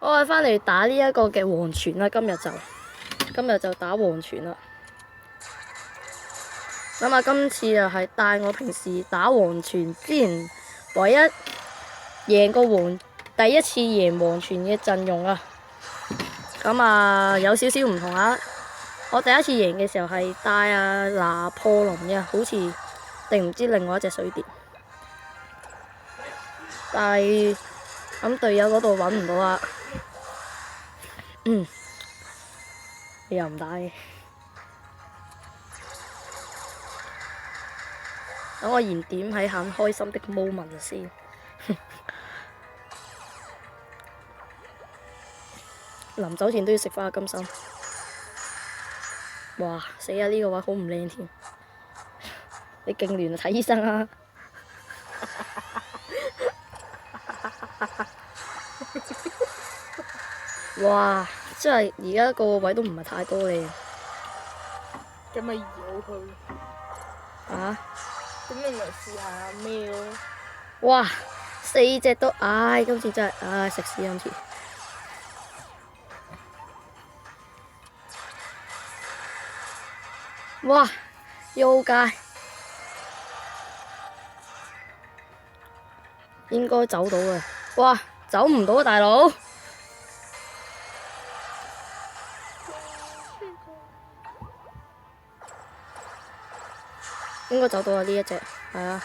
我哋翻嚟打呢一個嘅黃泉啦，今日就打黃泉啦。咁啊，今次又係帶我平時打黃泉之前唯一第一次贏黃泉嘅陣容啊。咁啊，有少少唔同啊。我第一次贏嘅時候係帶阿拿破崙嘅，好似定唔知另外一隻水蝶。但係咁隊友嗰度揾唔到啊。你又唔打嘅。等我燃點喺很開心的 moment 先。臨走前都要食翻個金心。哇！死啊！呢個位好唔靚添。你勁亂啊！睇醫生啊！哇！真係而家個位都唔係太多靚。咁咪移好佢。啊？咁你咪試下咩咯？哇！4隻都，今次真係，食屎今次。哇！腰界應該走到嘅。哇！走唔到啊，大佬！應該走到啊，呢一隻，係啊。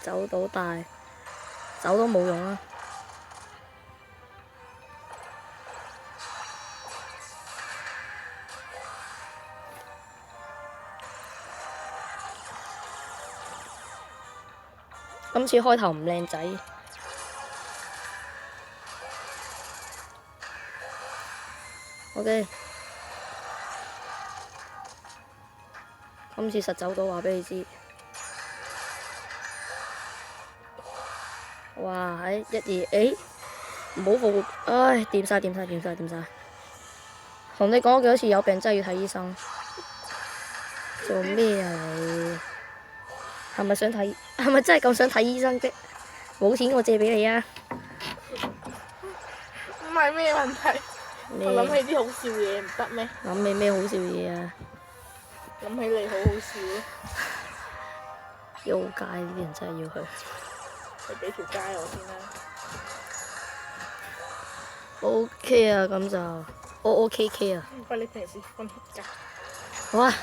走到但係走都冇用啊。今次開頭唔靚仔。OK。今次實走到，話俾你知。哇！喺1、2，唔好復活，掂晒。同你講過幾多次有病真係要睇醫生。做咩啊你？係咪想睇？係咪真係咁想睇醫生啫？冇錢我借俾你啊！唔係咩問題？我諗起啲好笑嘢唔得咩？諗起咩好笑嘢啊？諗起你好好笑咯！妖界啲人真係要去。你俾條街我先啦。OK 啊，咁就 OOKK 啊。唔該，你平時瞓覺。好啊。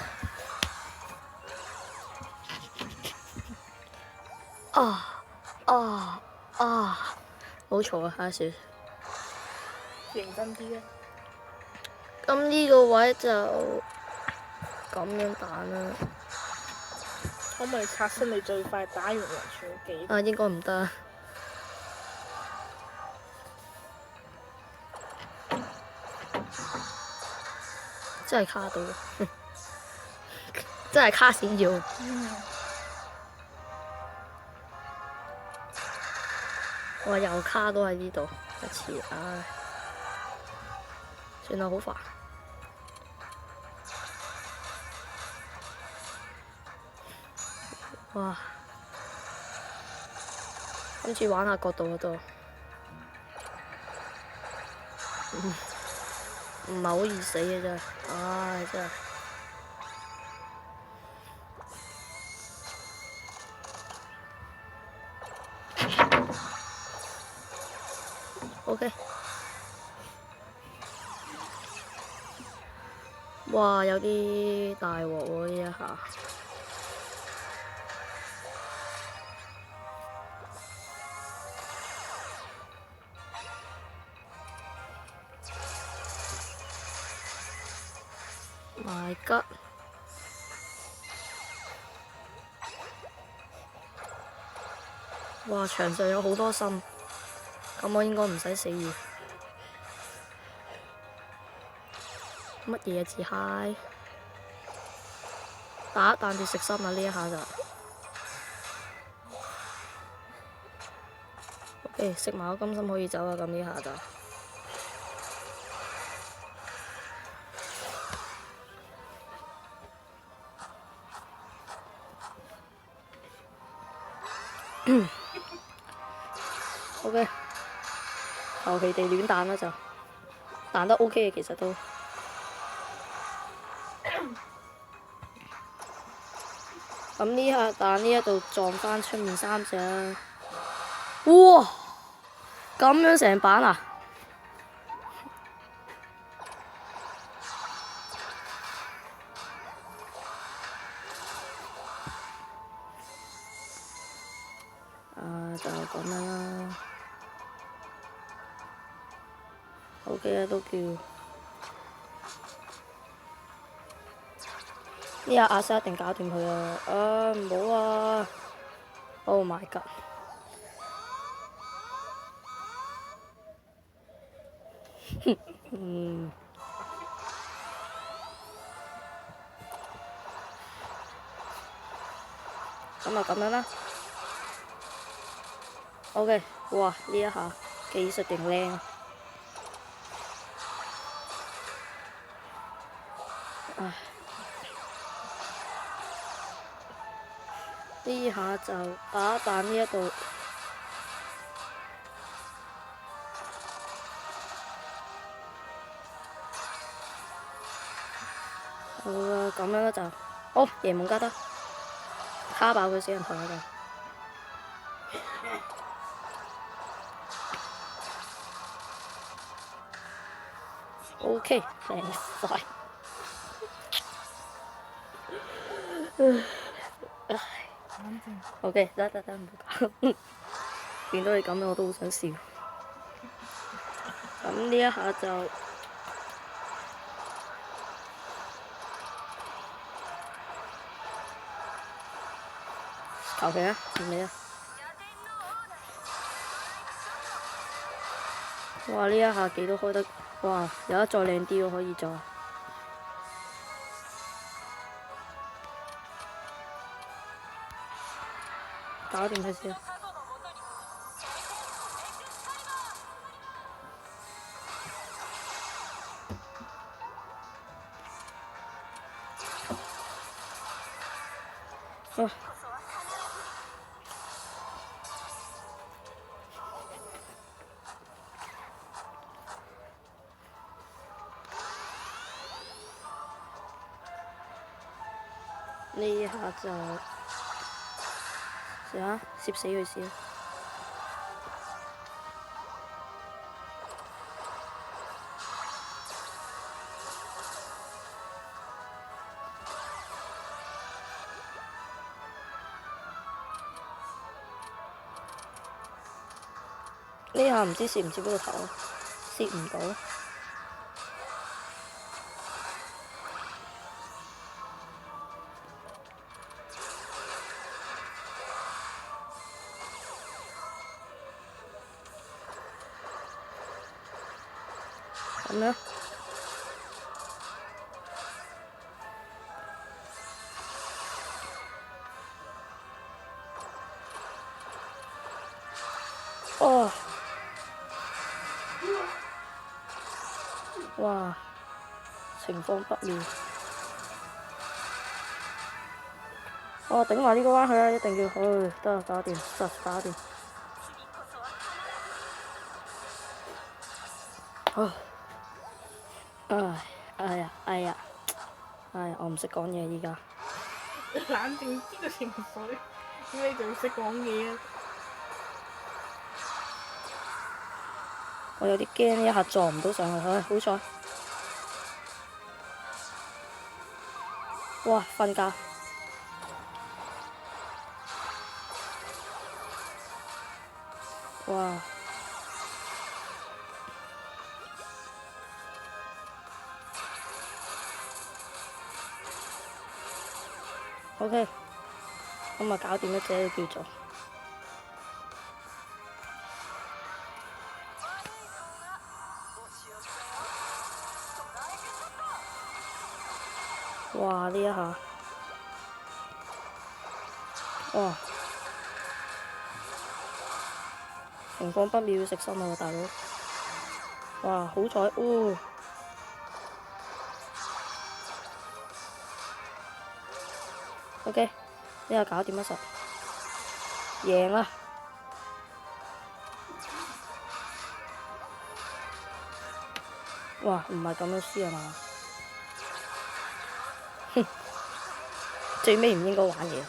好嘈啊！阿雪。認真啲啊！咁呢個位就咁樣打啦。可唔可以刷新你最快打完黃泉幾？應該唔得。真係卡到，真係卡閃咗。我又卡到喺呢度一次，算啦，好煩。哇！今次玩下角度嗰度，唔係好易死嘅真係，真係。OK。哇！有啲大鑊喎呢一下。My God！哇！場上有好多心，咁我應該唔使死嘅。乜嘢自嗨？打一彈住食心啊！呢一下就 OK， 食埋個金心可以走啊！咁呢下就。OK。求其地亂彈啦就，彈得 OK 嘅其實都。咁呢下彈呢一度撞翻出面3隻啦。哇！咁樣成板啊！就咁樣啦。OK 啊，都叫。呢下阿沙一定搞掂佢啊！唔好啊 ！Oh my god！嗯。咁啊，咁樣啦。OK， 哇！呢一下技術勁靚啊！唉，呢下就打彈呢一度。好啦，咁樣啦就，好夜夢加得，卡爆佢死人頭啦就。OK， 靚晒。OK， 得，唔好搞。見到你咁樣我都好想笑。咁呢一下就求其啊，唔理啊。哇！呢一下幾都開得，哇！有得再靚啲喎，可以再。搞掂佢先。啊！呢一下就試下攝死佢先。呢下唔知攝唔攝到個頭，攝唔到。咁樣。哦！哇！情況不妙。哦，頂埋呢個彎去啦，一定要去，得搞掂，實搞掂。哎呀，我唔識講嘢依家。冷靜啲個情緒，點解你仲識講嘢啊？我有啲驚，一下撞唔到上去，好彩。哇！瞓覺。哇！OK， 咁啊搞掂一隻叫做。哇！呢一下，哇！情況不妙，要食心啊大佬。哇！好彩，OK， 呢下搞掂一實，贏啦！哇，唔係咁樣輸啊嘛！哼，最尾唔應該玩嘢。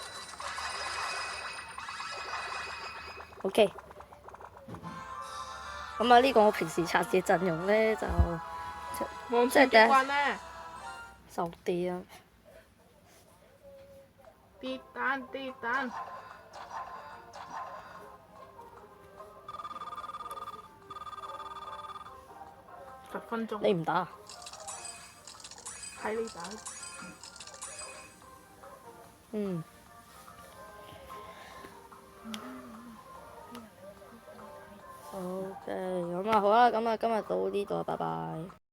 OK。咁啊，呢個我平時刷嘅陣容咧就望住即係第一幾關咧，受地啊！跌蛋跌蛋，10分鐘。你唔打啊？睇你打。嗯。OK，咁啊好啦，咁啊今日到呢度，拜拜。